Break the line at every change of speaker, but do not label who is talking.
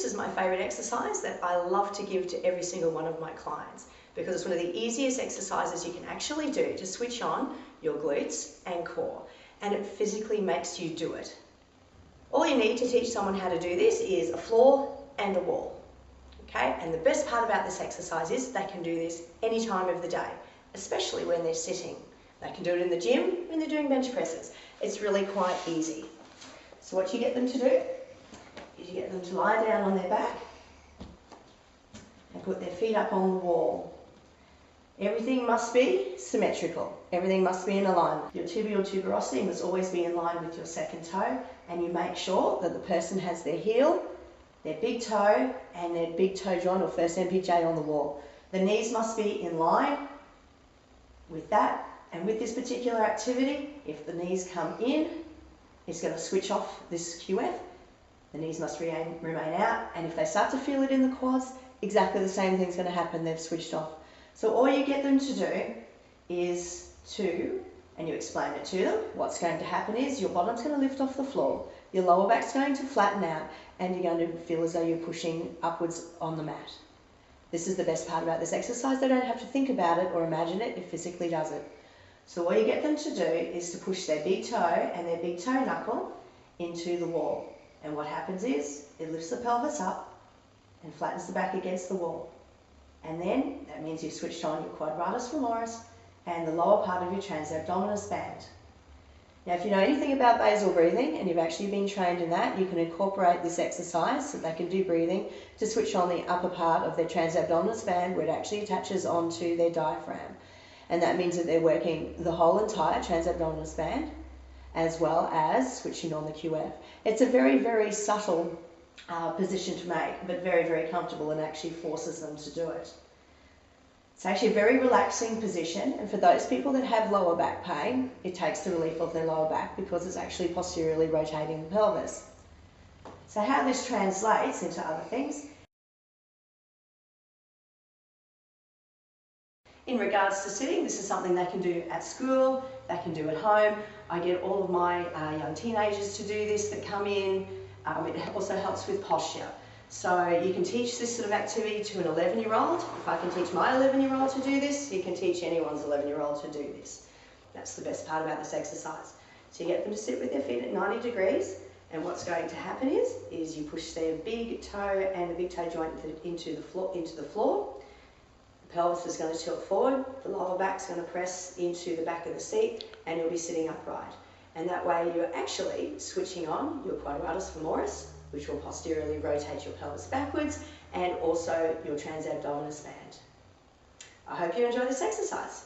This is my favourite exercise that I love to give to every single one of my clients because it's one of the easiest exercises you can actually do to switch on your glutes and core, and it physically makes you do it. All you need to teach someone how to do this is a floor and a wall. Okay? And the best part about this exercise is they can do this any time of the day, especially when they're sitting. They can do it in the gym when they're doing bench presses. It's really quite easy. So what you get them to do is you get them to lie down on their back and put their feet up on the wall. Everything must be symmetrical. Everything must be in alignment. Your tibial tuberosity must always be in line with your second toe, and you make sure that the person has their heel, their big toe, and their big toe joint or first MPJ on the wall. The knees must be in line with that, and with this particular activity, if the knees come in, it's going to switch off this QF. The knees must remain out, and if they start to feel it in the quads, exactly the same thing's going to happen. They've switched off. So all you get them to do is and you explain it to them, what's going to happen is your bottom's going to lift off the floor, your lower back's going to flatten out, and you're going to feel as though you're pushing upwards on the mat. This is the best part about this exercise. They don't have to think about it or imagine it, it physically does it. So what you get them to do is to push their big toe and their big toe knuckle into the wall. And what happens is, it lifts the pelvis up and flattens the back against the wall. And then, that means you've switched on your quadratus femoris and the lower part of your transabdominis band. Now, if you know anything about basal breathing, and you've actually been trained in that, you can incorporate this exercise so they can do breathing to switch on the upper part of their transabdominis band where it actually attaches onto their diaphragm. And that means that they're working the whole entire transabdominis band, as well as switching on the QF. It's a very, very subtle position to make, but very, very comfortable, and actually forces them to do it. It's actually a very relaxing position, and for those people that have lower back pain, it takes the relief of their lower back because it's actually posteriorly rotating the pelvis. So how this translates into other things, in regards to sitting, this is something they can do at school, they can do at home. I get all of my young teenagers to do this that come in. It also helps with posture. So you can teach this sort of activity to an 11-year-old. If I can teach my 11-year-old to do this, you can teach anyone's 11-year-old to do this. That's the best part about this exercise. So you get them to sit with their feet at 90 degrees, and what's going to happen is you push their big toe and the big toe joint into the floor. The pelvis is going to tilt forward, the lower back's going to press into the back of the seat, and you'll be sitting upright. And that way you're actually switching on your quadratus femoris, which will posteriorly rotate your pelvis backwards, and also your transabdominis band. I hope you enjoy this exercise.